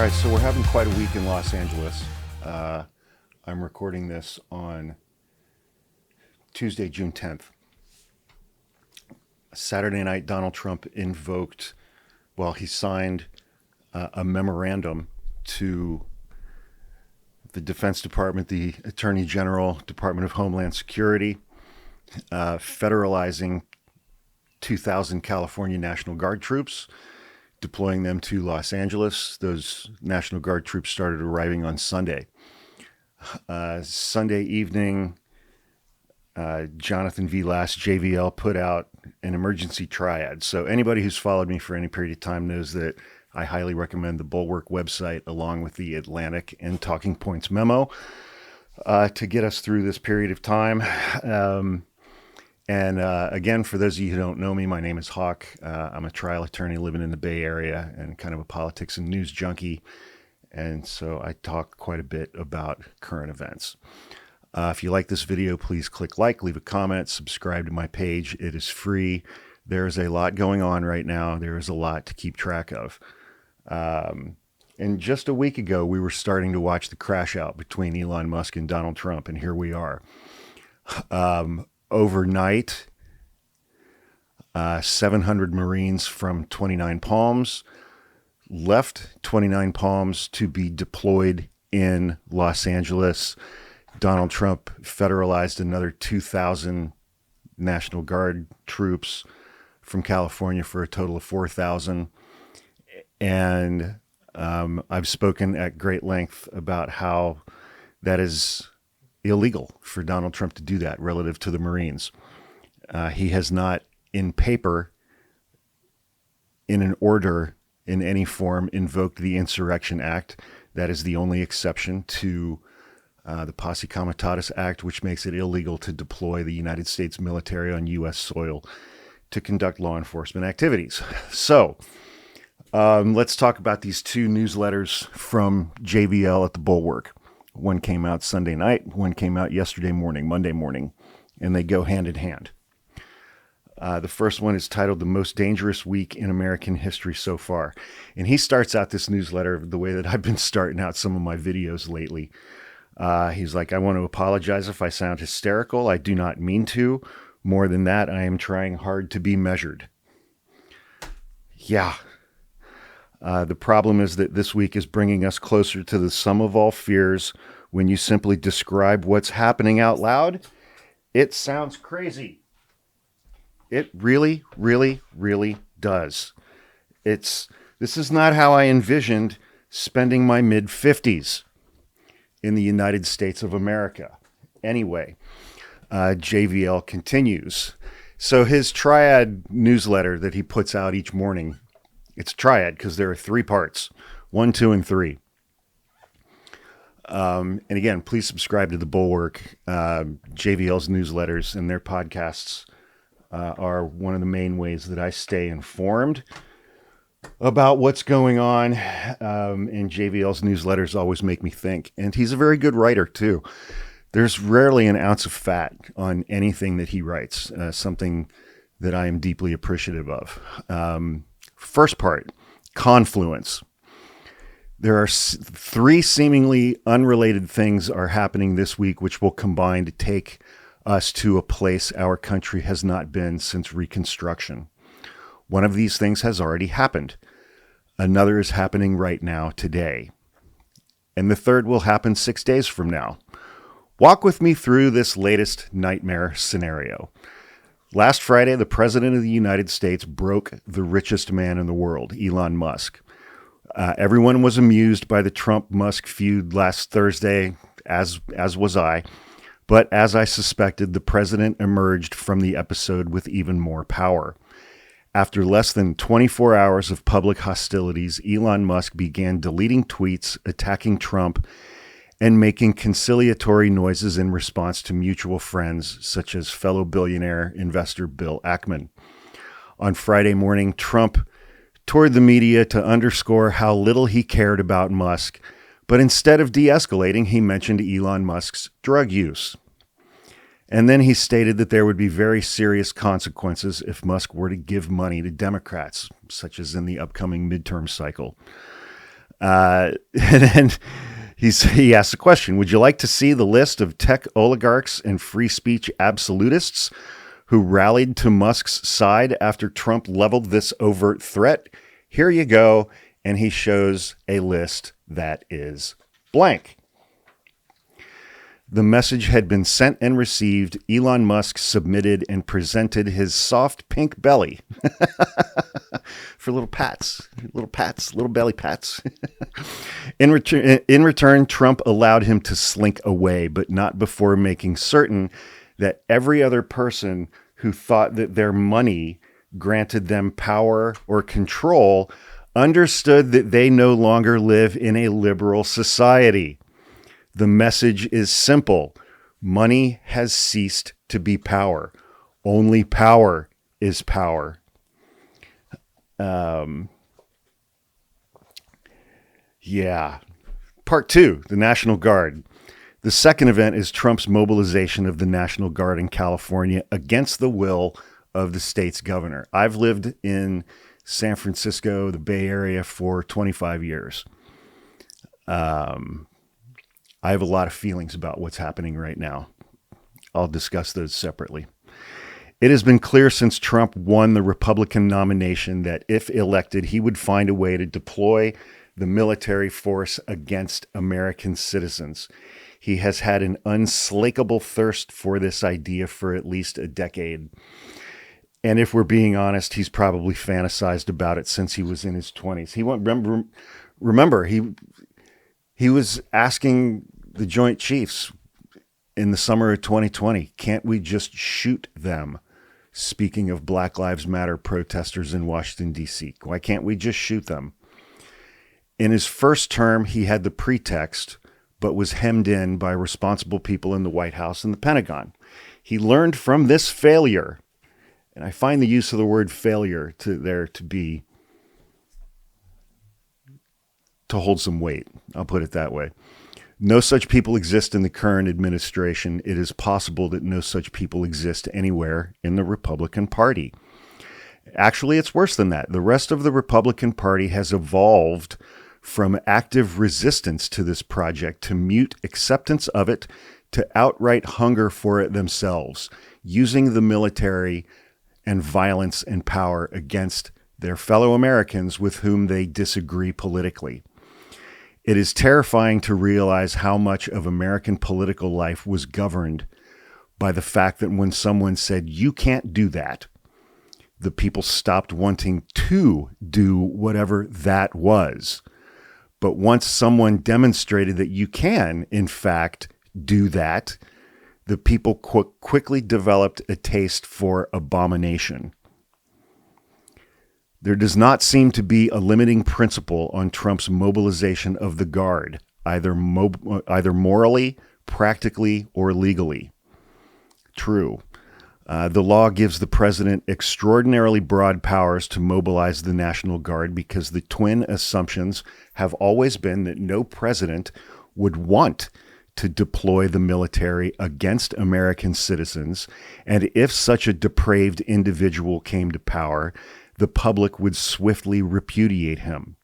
right, so we're having quite a week in Los Angeles. I'm recording this on Tuesday, June 10th. Saturday night, Donald Trump he signed a memorandum to the Defense Department, the Attorney General, Department of Homeland Security, federalizing 2,000 California National Guard troops, deploying them to Los Angeles. Those National Guard troops started arriving on Sunday. Sunday evening, Jonathan V. Last, JVL, put out an emergency triad. So anybody who's followed me for any period of time knows that I highly recommend the Bulwark website along with the Atlantic and Talking Points memo to get us through this period of time. Again, for those of you who don't know me, my name is Hawk. I'm a trial attorney living in the Bay Area and kind of a politics and news junkie. And so I talk quite a bit about current events. If you like this video, please click like, leave a comment, subscribe to my page. It is free. There's a lot going on right now. There is a lot to keep track of. And just a week ago, we were starting to watch the crash out between Elon Musk and Donald Trump, and here we are. Overnight, 700 Marines from 29 Palms left 29 Palms to be deployed in Los Angeles. Donald Trump federalized another 2,000 National Guard troops from California for a total of 4,000. And I've spoken at great length about how that is illegal for Donald Trump to do that relative to the Marines. He has not, in paper, in an order, in any form, invoked the Insurrection Act. That is the only exception to the Posse Comitatus Act, which makes it illegal to deploy the United States military on U.S. soil to conduct law enforcement activities. So let's talk about these two newsletters from JVL at the Bulwark. One came out Sunday night, one came out yesterday morning, Monday morning, and they go hand in hand. The first one is titled The Most Dangerous Week in American History So Far. And he starts out this newsletter the way that I've been starting out some of my videos lately. He's like, I want to apologize if I sound hysterical. I do not mean to. More than that, I am trying hard to be measured. Yeah. The problem is that this week is bringing us closer to the sum of all fears. When you simply describe what's happening out loud, it sounds crazy. It really, really, really does. This is not how I envisioned spending my mid-50s in the United States of America. Anyway, JVL continues. So his triad newsletter that he puts out each morning, it's triad because there are 3 parts, 1, 2, and 3. And again, please subscribe to the Bulwark. JVL's newsletters and their podcasts are one of the main ways that I stay informed about what's going on. And JVL's newsletters always make me think. And he's a very good writer, too. There's rarely an ounce of fat on anything that he writes, something that I am deeply appreciative of. First part, confluence. There are 3 seemingly unrelated things are happening this week, which will combine to take us to a place our country has not been since Reconstruction. One of these things has already happened. Another is happening right now, today. And the third will happen 6 days from now. Walk with me through this latest nightmare scenario. Last Friday, the President of the United States broke the richest man in the world, Elon Musk. Everyone was amused by the Trump-Musk feud last Thursday, as was I. But as I suspected, the president emerged from the episode with even more power. After less than 24 hours of public hostilities, Elon Musk began deleting tweets, attacking Trump, and making conciliatory noises in response to mutual friends, such as fellow billionaire investor Bill Ackman. On Friday morning, Trump toured the media to underscore how little he cared about Musk, but instead of de-escalating, he mentioned Elon Musk's drug use. And then he stated that there would be very serious consequences if Musk were to give money to Democrats, such as in the upcoming midterm cycle. And then he asked the question, would you like to see the list of tech oligarchs and free speech absolutists who rallied to Musk's side after Trump leveled this overt threat? Here you go. And he shows a list that is blank. The message had been sent and received. Elon Musk submitted and presented his soft pink belly for little belly pats. In return, Trump allowed him to slink away, but not before making certain that every other person who thought that their money granted them power or control understood that they no longer live in a liberal society. The message is simple. Money has ceased to be power. Only power is power. Part 2, the National Guard. The second event is Trump's mobilization of the National Guard in California against the will of the state's governor. I've lived in San Francisco, the Bay Area, for 25 years. I have a lot of feelings about what's happening right now. I'll discuss those separately. It has been clear since Trump won the Republican nomination that if elected, he would find a way to deploy the military force against American citizens. He has had an unslakable thirst for this idea for at least a decade. And if we're being honest, he's probably fantasized about it since he was in his 20s. Remember, he was asking the Joint Chiefs in the summer of 2020, can't we just shoot them? Speaking of Black Lives Matter protesters in Washington, D.C., why can't we just shoot them? In his first term, he had the pretext, but was hemmed in by responsible people in the White House and the Pentagon. He learned from this failure, and I find the use of the word failure to hold some weight. I'll put it that way. No such people exist in the current administration. It is possible that no such people exist anywhere in the Republican Party. Actually, it's worse than that. The rest of the Republican Party has evolved from active resistance to this project to mute acceptance of it to outright hunger for it themselves, using the military and violence and power against their fellow Americans with whom they disagree politically. It is terrifying to realize how much of American political life was governed by the fact that when someone said, you can't do that, the people stopped wanting to do whatever that was. But once someone demonstrated that you can, in fact, do that, the people quickly developed a taste for abomination. There does not seem to be a limiting principle on Trump's mobilization of the Guard, either morally, practically, or legally. True. The law gives the president extraordinarily broad powers to mobilize the National Guard because the twin assumptions have always been that no president would want to deploy the military against American citizens, and if such a depraved individual came to power, the public would swiftly repudiate him.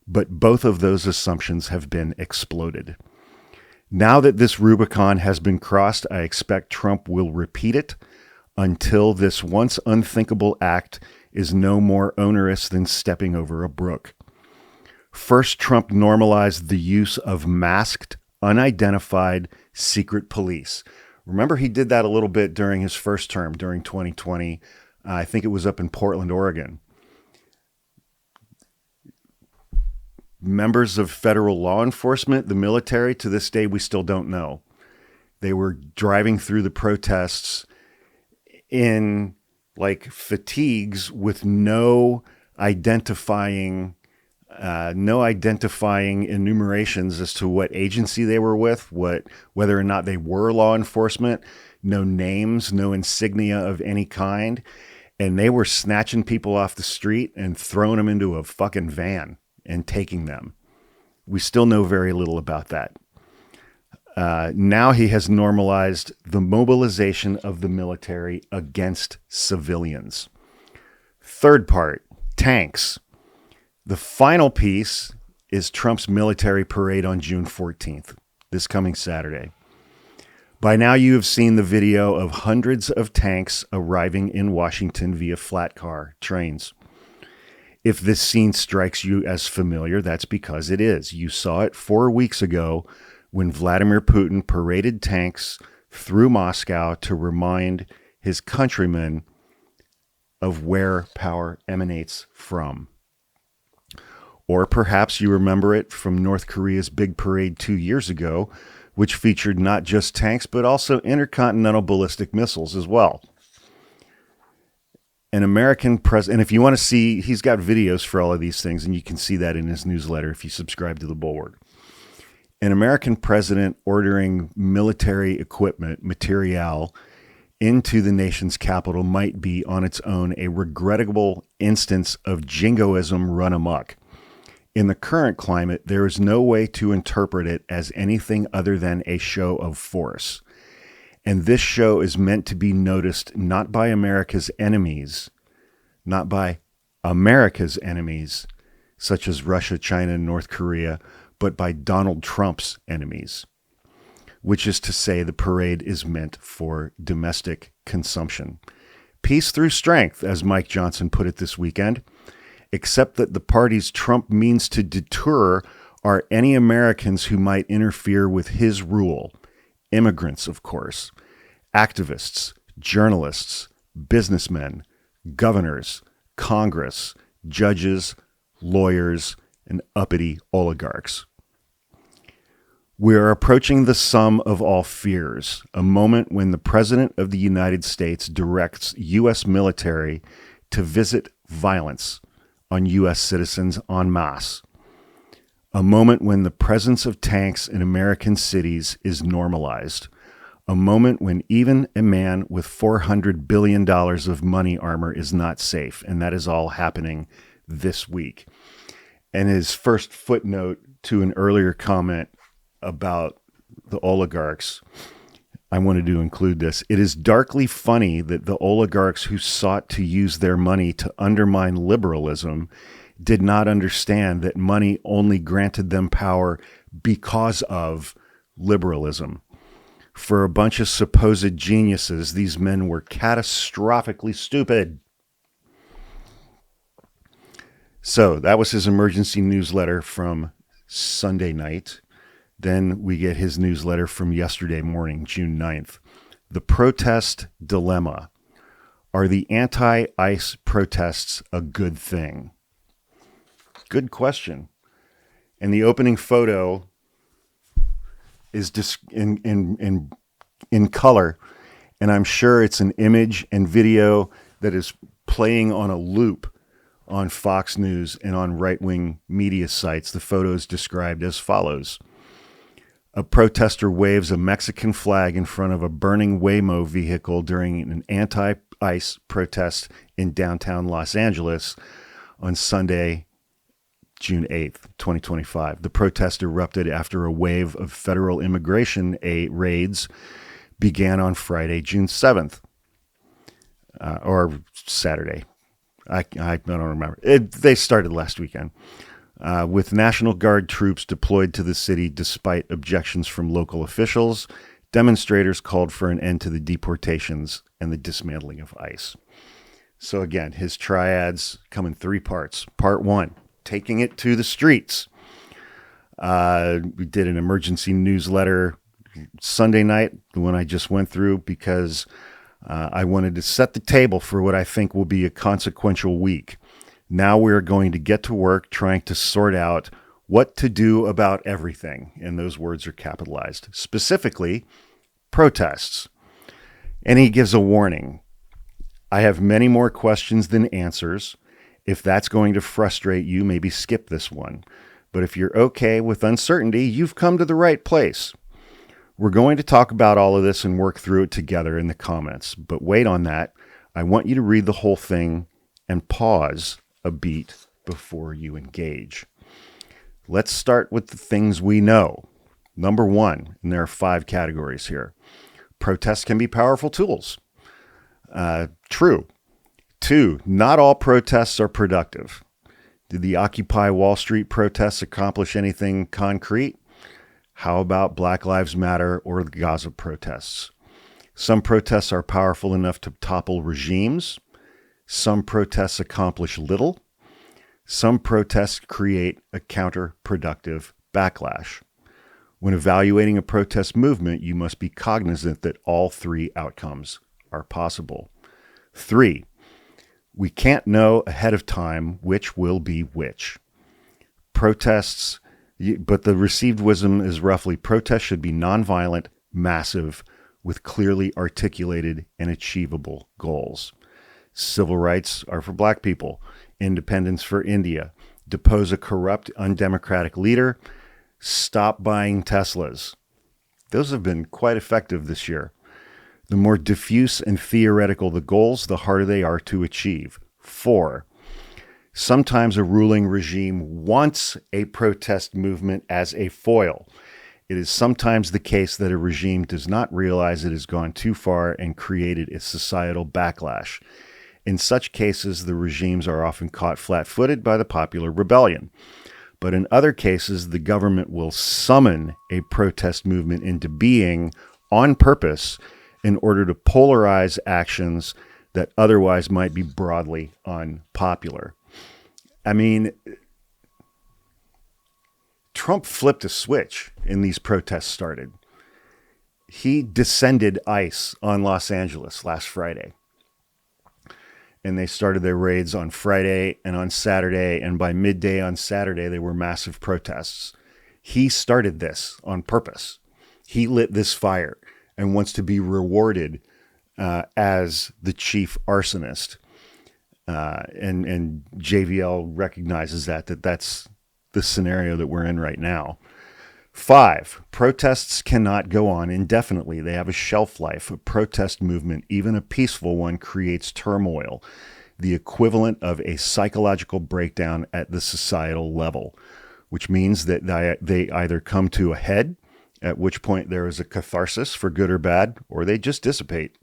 But both of those assumptions have been exploded. Now that this Rubicon has been crossed, I expect Trump will repeat it until this once unthinkable act is no more onerous than stepping over a brook. First, Trump normalized the use of masked, unidentified secret police. Remember, he did that a little bit during his first term, during 2020. I think it was up in Portland, Oregon. Members of federal law enforcement, the military, to this day, we still don't know. They were driving through the protests in like fatigues with no identifying enumerations as to what agency they were with, whether or not they were law enforcement, no names, no insignia of any kind. And they were snatching people off the street and throwing them into a fucking van and taking them. We still know very little about that. Now he has normalized the mobilization of the military against civilians. Third part, tanks. The final piece is Trump's military parade on June 14th, this coming Saturday. By now, you have seen the video of hundreds of tanks arriving in Washington via flat car trains. If this scene strikes you as familiar, that's because it is. You saw it 4 weeks ago when Vladimir Putin paraded tanks through Moscow to remind his countrymen of where power emanates from. Or perhaps you remember it from North Korea's big parade 2 years ago, which featured not just tanks, but also intercontinental ballistic missiles as well. An American president, and if you want to see, he's got videos for all of these things, and you can see that in his newsletter if you subscribe to the Bulwark. An American president ordering military equipment, material, into the nation's capital might be on its own a regrettable instance of jingoism run amok. In the current climate, there is no way to interpret it as anything other than a show of force. And this show is meant to be noticed not by America's enemies, such as Russia, China, and North Korea, but by Donald Trump's enemies, which is to say the parade is meant for domestic consumption. Peace through strength, as Mike Johnson put it this weekend, except that the parties Trump means to deter are any Americans who might interfere with his rule. Immigrants, of course, activists, journalists, businessmen, governors, Congress, judges, lawyers, and uppity oligarchs. We are approaching the sum of all fears, a moment when the President of the United States directs U.S. military to visit violence on U.S. citizens en masse. A moment when the presence of tanks in American cities is normalized. A moment when even a man with $400 billion of money armor is not safe. And that is all happening this week. And his first footnote to an earlier comment about the oligarchs, I wanted to include this. It is darkly funny that the oligarchs who sought to use their money to undermine liberalism did not understand that money only granted them power because of liberalism. For a bunch of supposed geniuses, these men were catastrophically stupid. So that was his emergency newsletter from Sunday night. Then we get his newsletter from yesterday morning, June 9th. The protest dilemma. Are the anti-ICE protests a good thing? Good question. And the opening photo is just in color, and I'm sure it's an image and video that is playing on a loop on Fox News and on right-wing media sites. The photo is described as follows. A protester waves a Mexican flag in front of a burning Waymo vehicle during an anti-ICE protest in downtown Los Angeles on Sunday, June 8th, 2025. The protest erupted after a wave of federal immigration raids began on Friday, June 7th, or Saturday. I don't remember. They started last weekend. With National Guard troops deployed to the city despite objections from local officials, demonstrators called for an end to the deportations and the dismantling of ICE. So again, his triads come in three parts. Part one, taking it to the streets. We did an emergency newsletter Sunday night, the one I just went through, because I wanted to set the table for what I think will be a consequential week. Now we're going to get to work trying to sort out what to do about everything. And those words are capitalized. Specifically, protests. And he gives a warning. I have many more questions than answers. If that's going to frustrate you, maybe skip this one. But if you're okay with uncertainty, you've come to the right place. We're going to talk about all of this and work through it together in the comments. But wait on that. I want you to read the whole thing and pause a beat before you engage. Let's start with the things we know. Number one, and there are 5 categories here. Protests can be powerful tools. True. 2, not all protests are productive. Did the Occupy Wall Street protests accomplish anything concrete? How about Black Lives Matter or the Gaza protests? Some protests are powerful enough to topple regimes. Some protests accomplish little. Some protests create a counterproductive backlash. When evaluating a protest movement, you must be cognizant that all three outcomes are possible. 3, we can't know ahead of time which will be which. Protests, but the received wisdom is roughly protests should be nonviolent, massive, with clearly articulated and achievable goals. Civil rights are for Black people, independence for India, depose a corrupt, undemocratic leader, stop buying Teslas. Those have been quite effective this year. The more diffuse and theoretical the goals, the harder they are to achieve. 4, sometimes a ruling regime wants a protest movement as a foil. It is sometimes the case that a regime does not realize it has gone too far and created a societal backlash. In such cases, the regimes are often caught flat-footed by the popular rebellion. But in other cases, the government will summon a protest movement into being on purpose in order to polarize actions that otherwise might be broadly unpopular. I mean, Trump flipped a switch and these protests started. He descended ICE on Los Angeles last Friday. And they started their raids on Friday and on Saturday. And by midday on Saturday, there were massive protests. He started this on purpose. He lit this fire and wants to be rewarded as the chief arsonist. And JVL recognizes that's the scenario that we're in right now. 5, protests cannot go on indefinitely. They have a shelf life. A protest movement, even a peaceful one, creates turmoil, the equivalent of a psychological breakdown at the societal level, which means that they either come to a head, at which point there is a catharsis for good or bad, or they just dissipate.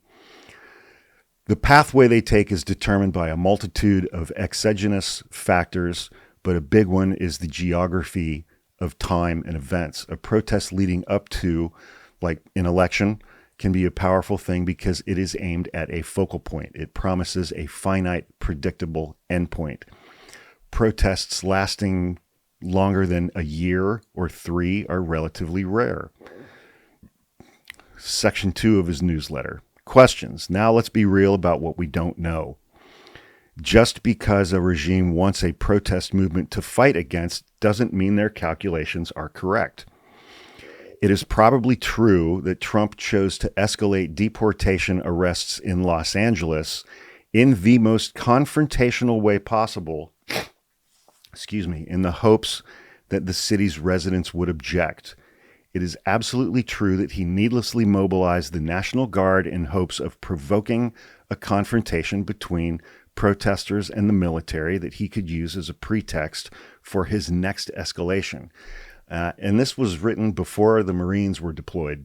The pathway they take is determined by a multitude of exogenous factors, but a big one is the geography of time and events. A protest leading up to, like an election, can be a powerful thing because it is aimed at a focal point. It promises a finite, predictable endpoint. Protests lasting longer than a year or 3 are relatively rare. Section 2 of his newsletter. Questions. Now let's be real about what we don't know. Just because a regime wants a protest movement to fight against doesn't mean their calculations are correct. It is probably true that Trump chose to escalate deportation arrests in Los Angeles in the most confrontational way possible, in the hopes that the city's residents would object. It is absolutely true that he needlessly mobilized the National Guard in hopes of provoking a confrontation between protesters and the military that he could use as a pretext for his next escalation. And this was written before the Marines were deployed.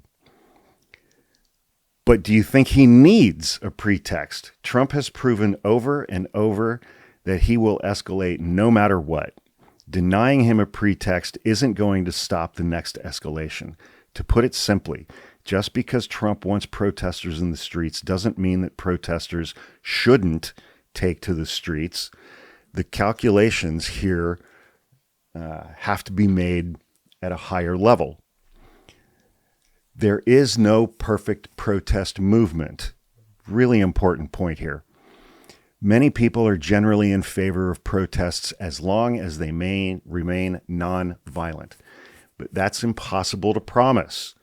But do you think he needs a pretext? Trump has proven over and over that he will escalate no matter what. Denying him a pretext isn't going to stop the next escalation. To put it simply, just because Trump wants protesters in the streets doesn't mean that protesters shouldn't take to the streets. The calculations here have to be made at a higher level. There is no perfect protest movement. Really important point here. Many people are generally in favor of protests as long as they may remain non-violent. But that's impossible to promise.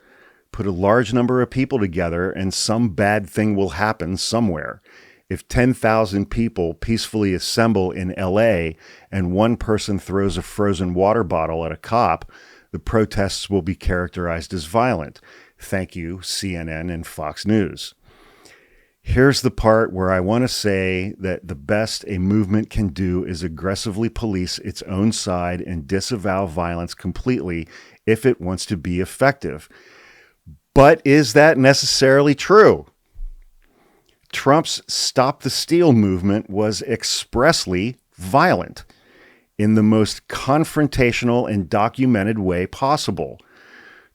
Put a large number of people together and some bad thing will happen somewhere. If 10,000 people peacefully assemble in LA and one person throws a frozen water bottle at a cop, the protests will be characterized as violent. Thank you, CNN and Fox News. Here's the part where I want to say that the best a movement can do is aggressively police its own side and disavow violence completely if it wants to be effective. But is that necessarily true? Trump's Stop the Steal movement was expressly violent. in the most confrontational and documented way possible.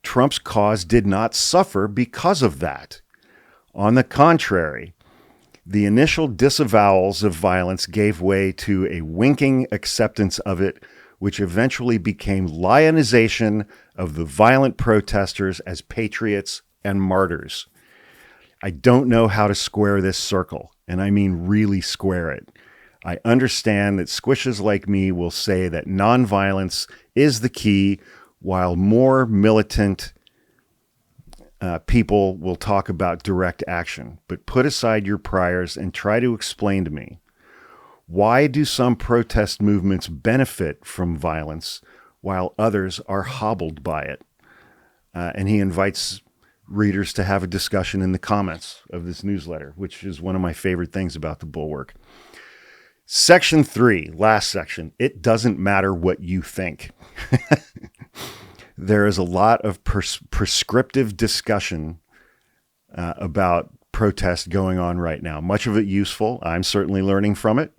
Trump's cause did not suffer because of that. On the contrary, the initial disavowals of violence gave way to a winking acceptance of it, which eventually became lionization of the violent protesters as patriots and martyrs. I don't know how to square this circle, and I mean really square it. I understand that squishes like me will say that nonviolence is the key, while more militant people will talk about direct action. But put aside your priors and try to explain to me, why do some protest movements benefit from violence while others are hobbled by it? And he invites readers to have a discussion in the comments of this newsletter, which is one of my favorite things about the Bulwark. Section 3, last section. It doesn't matter what you think. There is a lot of prescriptive discussion about protest going on right now. Much of it useful. I'm certainly learning from it.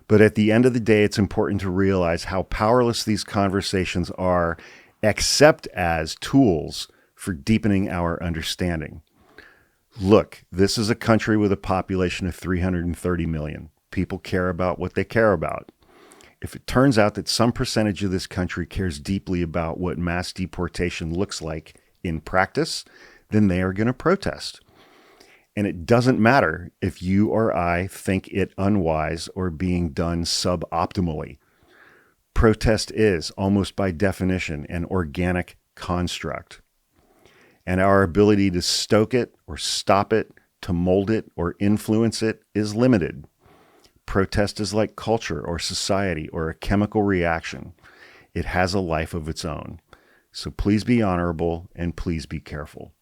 But at the end of the day, it's important to realize how powerless these conversations are, except as tools for deepening our understanding. Look, this is a country with a population of 330 million. People care about what they care about. If it turns out that some percentage of this country cares deeply about what mass deportation looks like in practice, then they are going to protest. And it doesn't matter if you or I think it unwise or being done suboptimally. Protest is, almost by definition, an organic construct. And our ability to stoke it or stop it, to mold it or influence it is limited. Protest is like culture or society or a chemical reaction. It has a life of its own. So please be honorable and please be careful.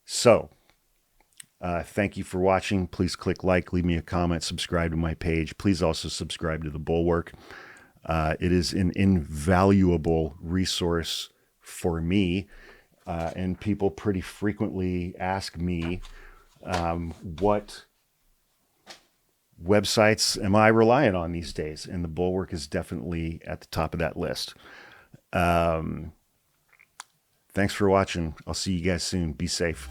So, thank you for watching. Please click like, leave me a comment, subscribe to my page. Please also subscribe to the Bulwark. It is an invaluable resource for me. And people pretty frequently ask me, what websites am I relying on these days? And the Bulwark is definitely at the top of that list. Thanks for watching. I'll see you guys soon. Be safe.